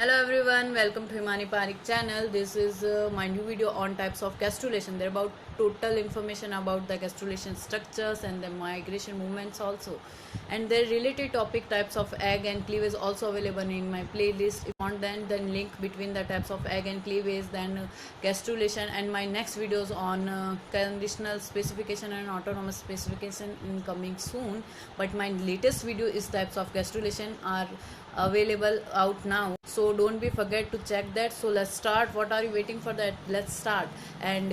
Hello everyone, welcome to Himani Parik channel. This is my new video on types of gastrulation. They're about total information about the gastrulation structures and the migration movements also. And their related topic types of egg and cleavage also available in my playlist. If you want then link between the types of egg and cleavage, then gastrulation and my next videos on conditional specification and autonomous specification in coming soon. But my latest video is types of gastrulation are available out now, so don't be forget to check that. So let's start. What are you waiting for? That let's start. And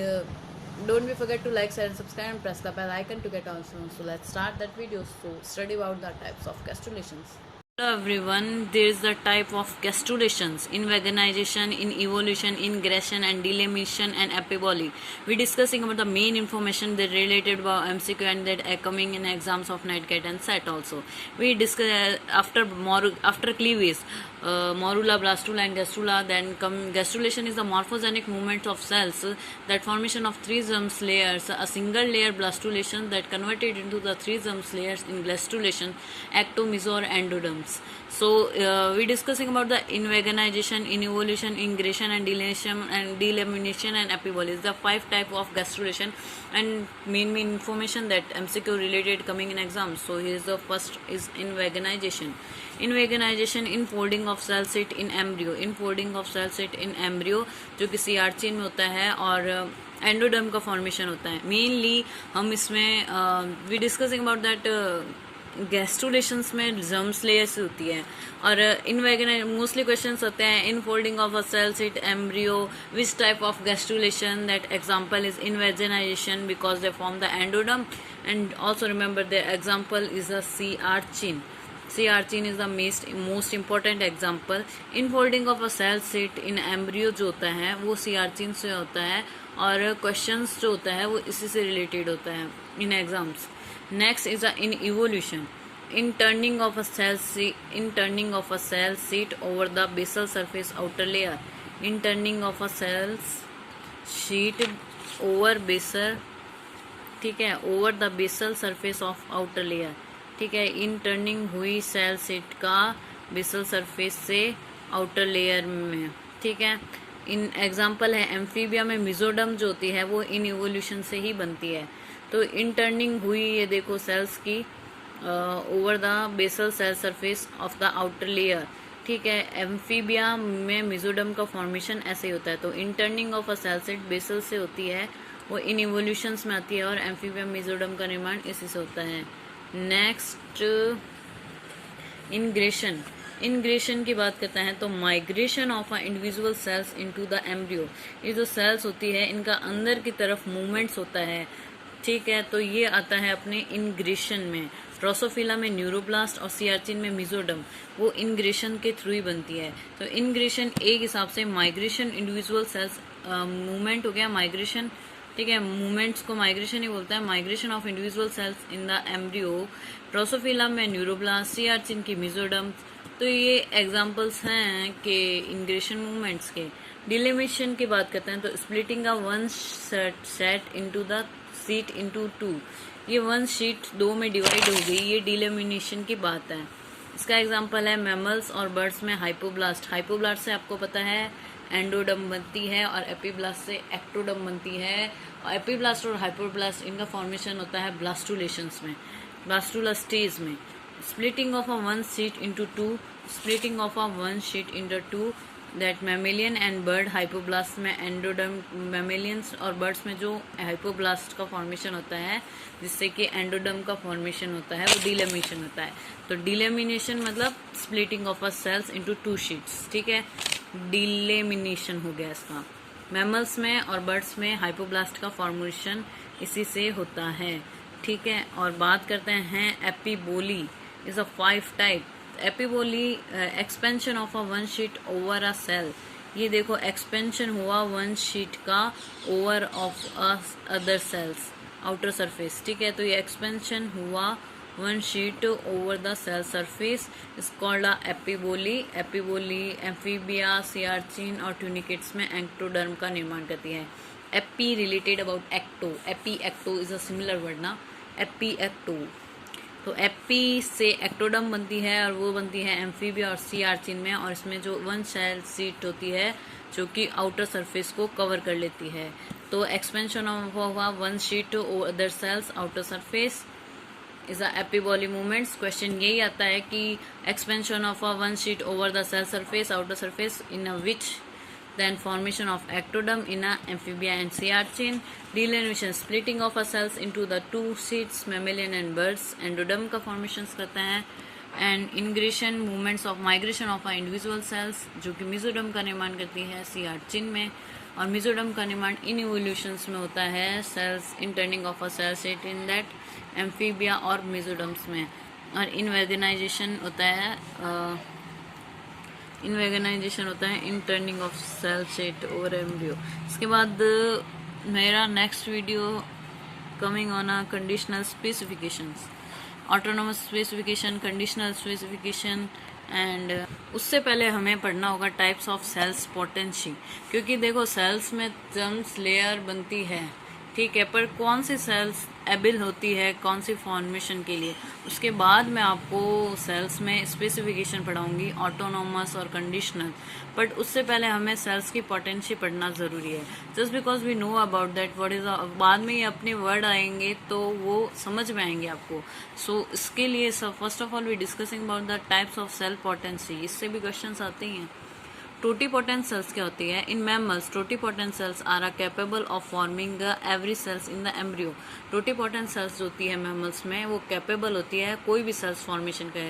don't be forget to like, share and subscribe and press the bell icon to get on soon. So let's start that video. So study about the types of gastrulations. Hello everyone, there is the type of gastrulations: invagination, in evolution, ingression and delimitation and epiboly. We discussing about the main information that related about MCQ and that are coming in exams of NET, and SET also. We discuss after cleavage, morula, blastula and gastrula. Then gastrulation is the morphogenic movement of cells that formation of three germ layers. A single layer blastulation that converted into the three germ layers in gastrulation, ecto, meso or endoderm. So we discussing about the invagination, inevolution, ingression and delimitation and epiboly. Is the 5 type of gastrulation and main information that MCQ related coming in exams. So here is the first is invagination. Invagination, infolding of cell sheet in embryo. Infolding of cell sheet in embryo जो कि सीआरचीन में होता है और endoderm का formation होता है. Mainly हम इसमें वी डिस्कसिंग अबाउट दैट गैस्ट्रुलेशंस में जर्म्स लेयर्स होती है और मोस्टली क्वेश्चंस होते हैं in folding of a cell sheet embryo which type of gastrulation. That example is invagination because they form the endoderm and also remember the example is a sea urchin. Sea urchin is the most important example. Infolding of a cell sheet in embryo जो होता है वो सीआरचीन से होता है और questions जो होता है वो इसी से रिलेटेड होता है इन exams. Next is in evolution. In turning of a cell sheet over the basal surface outer layer. In turning of a cell sheet over basal, ठीक है, over the basal surface of outer layer. ठीक है, in turning हुई cell sheet का basal surface से outer layer में. ठीक है, इन एग्जाम्पल है एम्फीबिया में मिजोडम जो होती है वो इन इवोल्यूशन से ही बनती है. तो इन टर्निंग हुई ये देखो सेल्स की over the basal cell surface of the outer layer. ठीक है, एम्फीबिया में मिजोडम का फॉर्मेशन ऐसे ही होता है. तो in turning of a cell sheet basal से होती है, वो इन इवोल्यूशंस में आती है और एम्फीबिया मिजोडम का निर्माण इसी से होता है. Next ingression. इंग्रेशन की बात करते हैं तो migration of a individual cells into the embryo. ये जो सेल्स होती है इनका अंदर की तरफ मूवमेंट्स होता है. ठीक है, तो ये आता है अपने इंग्रेशन में. ड्रोसोफिला में न्यूरोब्लास्ट और सीआरचीन में मिजोडम वो इंग्रेशन के थ्रू ही बनती है. तो इंग्रेशन एक हिसाब से माइग्रेशन इंडिविजुअल सेल्स मूवमेंट हो गया माइग्रेशन. ठीक है, मूवमेंट्स को माइग्रेशन ही बोलता है. Migration of individual cells in the embryo. Drosophila में न्यूरोब्लास्ट, सीआरचीन की मिजोडम. तो ये एग्जाम्पल्स हैं कि इंग्रेशन मूवमेंट्स के. डिलिमिशन की बात करते हैं तो splitting a one set into the seat into two. ये वन शीट दो में डिवाइड हो गई, ये डिलिमिनेशन की बात है. इसका एग्जांपल है मैमल्स और बर्ड्स में हाइपोब्लास्ट. हाइपोब्लास्ट से आपको पता है एंडोडम बनती है और एपीब्लास्ट से एक्टोडम बनती है. और एपीब्लास्ट और हाइपोब्लास्ट इनका फॉर्मेशन होता है ब्लास्टुलेशंस में, ब्लास्टुला स्टेज में. Splitting of a one sheet into two. Splitting of a one sheet into two that mammalian and bird hypoblast में एंडोडर्म. मैमेलियंस और बर्ड्स में जो हाइपोब्लास्ट का फॉर्मेशन होता है जिससे कि एंडोडर्म का फॉर्मेशन होता है वो डिलेमिनेशन होता है. तो डिलेमिनेशन मतलब splitting of a cells into two sheets. ठीक है, डिलेमिनेशन हो गया इसका. मैमल्स में और बर्ड्स में हाइपोब्लास्ट का फॉर्मेशन इसी से होता है. ठीक है, और बात करते हैं epiboly. Is a 5 type. Epiboly expansion of a one sheet over a cell. ये देखो एक्सपेंशन हुआ वन शीट का over of other cells outer surface. ठीक है, तो ये एक्सपेंशन हुआ one sheet over the cell surface is called a epiboly. Epiboly amphibia, sea urchin और ट्यूनिकेट्स में एक्टोडर्म का निर्माण करती है. Epi related about ecto. Epi ecto is a similar word ना. AP ecto. तो एपी से एक्टोडर्म बनती है और वो बनती है एम्फीबिया और सी आर्चिन में, और इसमें जो वन सेल शीट होती है जो कि आउटर सरफेस को कवर कर लेती है। तो expansion of one sheet to other cells outer surface is a epiboly movements. Question यही आता है कि expansion of a one sheet over the cell surface outer surface in a which then formation of ectoderm in a amphibia and sea urchin, delineation splitting of a cells into the two sheets mammalian and birds, endoderm का formations करते हैं, and ingression movements of migration of a individual cells जो कि mesoderm का निर्माण करती है sea urchin में, और mesoderm का निर्माण इन evolutions में होता है cells interning of a cell sheet in that amphibia और mesoderms में, और इनवेगनाइजेशन होता है इनवेगनाइजेशन होता है in turning of cell sheet over embryo. इसके बाद मेरा next video coming on a conditional specifications, autonomous specification, conditional specification, and उससे पहले हमें पढ़ना होगा टाइप्स ऑफ सेल्स पोटेंसी, क्योंकि देखो सेल्स में जर्म्स लेयर बनती है, ठीक है, पर कौन सी सेल्स एबल होती है कौन सी फॉर्मेशन के लिए, उसके बाद मैं आपको सेल्स में स्पेसिफिकेशन पढ़ाऊंगी ऑटोनोमस और कंडीशनल। बट उससे पहले हमें सेल्स की पोटेंसी पढ़ना ज़रूरी है, just because we know about that what is, बाद में ये अपने वर्ड आएंगे तो वो समझ में आएंगे आपको। सो इसके लिए first of all we discussing about the types of cell potency, इससे भी क्वेश्चन आते ही हैं। टोटीपोटेंट सेल्स क्या होती है? In mammals totipotent cells are are capable of forming the every cells in the embryo. Totipotent cells जो होती है मैमल्स में वो कैपेबल होती है कोई भी सेल्स फॉर्मेशन के।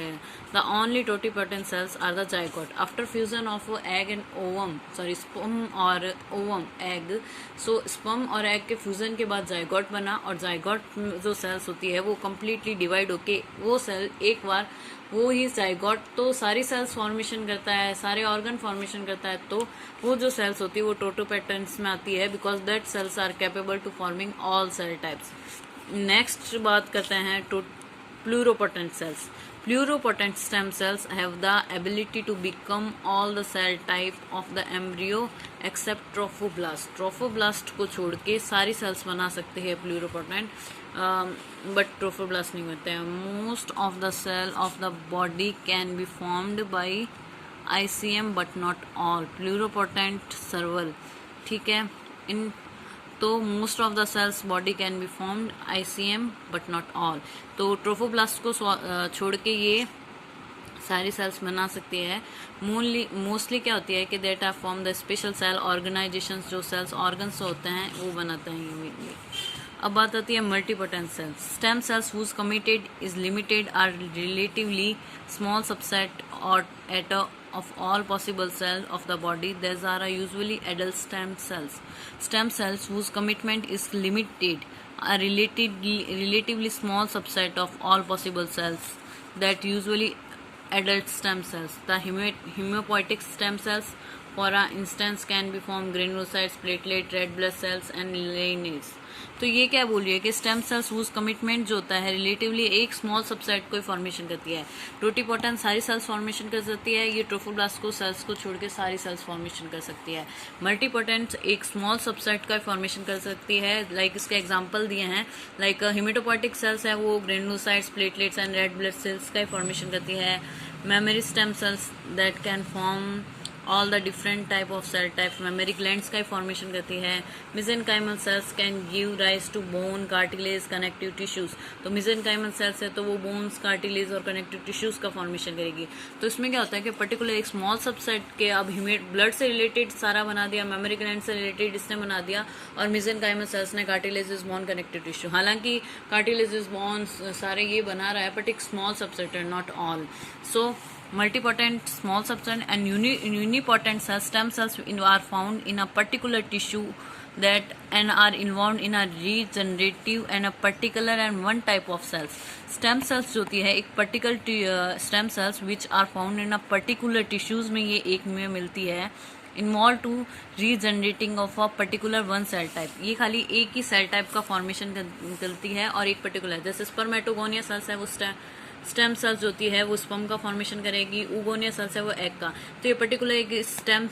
The only totipotent cells are the zygote after fusion of egg and ovum, sorry sperm और ओवम एग। सो स्पर्म और एग के फ्यूजन के बाद जाइगोट बना, और जाइगोट जो सेल्स होती है वो कम्प्लीटली डिवाइड होके वो सेल एक बार वो ही जाइगोट तो सारी सेल्स फॉर्मेशन करता है, सारे ऑर्गन फॉर्मेशन करता है, तो वो जो सेल्स होती है वो टोटोपेटेंट्स में आती है because that cells are capable to forming all cell types. Next बात करते हैं pluripotent cells. Pluripotent stem cells have the ability to become all the cell type of the embryo except trophoblast. Trophoblast को छोड़ के सारी cells बना सकते हैं pluripotent, but trophoblast नहीं होते हैं। Most of the cell of the body can be formed by ICM but not all. Pluripotent serval, ठीक है, इन तो most of the sales body can be formed ICM but not all. तो trophoblast को छोड़ के ये सारी सेल्स बना सकती है। मोस्टली क्या होती है कि that are form the special cell organisations, जो सेल्स ऑर्गन्स होते हैं वो बनाते हैं। अब बात आती है multipotent cells. Stem cells whose committed is limited are relatively small subset और at of all possible cells of the body. These are usually adult stem cells. Stem cells whose commitment is limited are relatively small subset of all possible cells that usually adult stem cells. The hematopoietic stem cells, for instance, can be from granulocytes, platelet, red blood cells and lineages. तो ये क्या बोल रही है कि stem cells whose commitment जो होता है रिलेटिवली एक स्मॉल सबसेट को फॉर्मेशन करती है। टोटीपोटेंट सारी सेल्स फॉर्मेशन कर सकती है, ये ट्रोफोब्लास्ट को सेल्स को छोड़ के सारी सेल्स फॉर्मेशन कर सकती है। मल्टीपोटेंट एक स्मॉल सबसेट का फॉर्मेशन कर सकती है। लाइक इसके एग्जांपल दिए हैं, लाइक हेमेटोपोइटिक सेल्स है वो granulocytes, platelets and red blood cells का फॉर्मेशन करती है। Memory stem cells that can form all the different type of cell type, mammary glands का फॉर्मेशन करती है। Mesenchymal cells can give rise to bone, cartilage, connective tissues. तो mesenchymal cells है तो वो बोन्स, कार्टिलेज और कनेक्टिव टिश्यूज का formation करेगी। तो इसमें क्या होता है कि पर्टिकुलर एक स्मॉल सबसेट के अब ब्लड से रिलेटेड सारा बना दिया, मेमोरी ग्लैंड से रिलेटेड इसने बना दिया, और मिसेनकाइमल सेल्स ने कार्टिलेजेस, बोन, कनेक्टिव टिश्यू। हालांकि कार्टिलेजेस, बोन्स सारे ये बना रहा है बट एक स्मॉल सबसेट है, not all. So multipotent small subset and unipotent cells, stem cells are found in a particular tissue that and are involved in a regenerative and a particular and one type of cells. stem cells जो होती है एक particular stem cells which are found in a particular tissues में ये एक में मिलती है, involve to regenerating of a particular one cell type. ये खाली एक ही सेल टाइप का फॉर्मेशन करती है और एक पर्टिकुलर, जैसे स्पर्मेटोगोनिया सेल्स है वो स्टेम सेल्स होती है वो स्पर्म का फॉर्मेशन करेगी, ऊगोनिया सेल्स है वो एग का। तो ये पर्टिकुलर एक स्टेम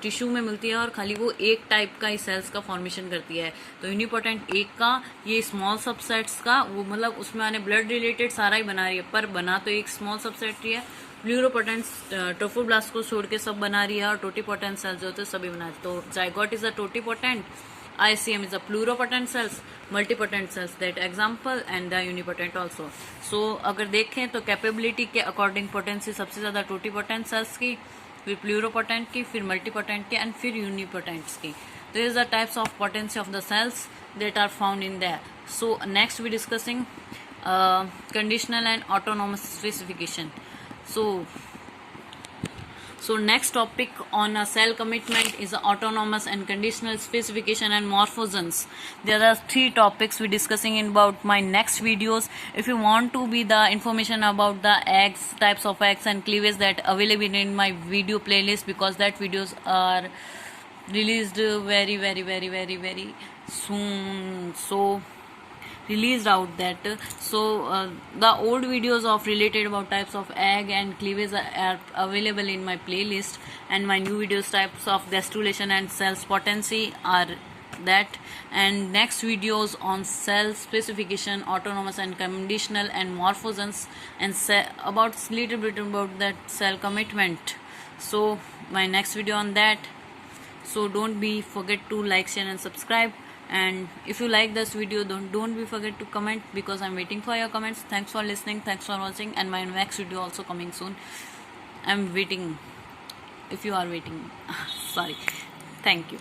टिश्यू में मिलती है और खाली वो एक टाइप का ही सेल्स का फॉर्मेशन करती है। तो यूनिपोटेंट एक का, ये स्मॉल सबसेट्स का, वो मतलब उसमें आने ब्लड रिलेटेड सारा ही बना रही है, पर बना तो एक स्मॉल सबसेट ही है। प्लूरोपोटेंट ट्रोफोब्लास्ट को छोड़ के सब बना रही है, और टोटीपोटेंट सेल्स जो होते हैं सभी बना रही है। तो zygote is a totipotent, ICM is a pluripotent cells, multipotent cells that example, and the unipotent also. So अगर देखें तो कैपेबिलिटी के अकॉर्डिंग पोटेंसी सबसे ज्यादा टोटीपोटेंट सेल्स की, फिर प्लूरोपोटेंट की, फिर मल्टीपोटेंट की, एंड फिर यूनिपोटेंट्स की। तो is the types of potency of the cells that are found in there. So next we discussing conditional and autonomous specification. So next topic on a cell commitment is autonomous and conditional specification and morphogens. There are 3 topics we discussing in about my next videos. If you want to be the information about the eggs, types of eggs and cleavage, that available in my video playlist, because that videos are released very soon. So released out that. So the old videos of related about types of egg and cleavage are available in my playlist, and my new videos types of gastrulation and cells potency are that. And next videos on cell specification, autonomous and conditional, and morphogens, and about little bit about that cell commitment. So my next video on that. So don't be forget to like, share and subscribe. And if you like this video, don't be forget to comment, because I'm waiting for your comments. Thanks for listening, thanks for watching, and my next video also coming soon. I'm waiting if you are waiting. Sorry. Thank you.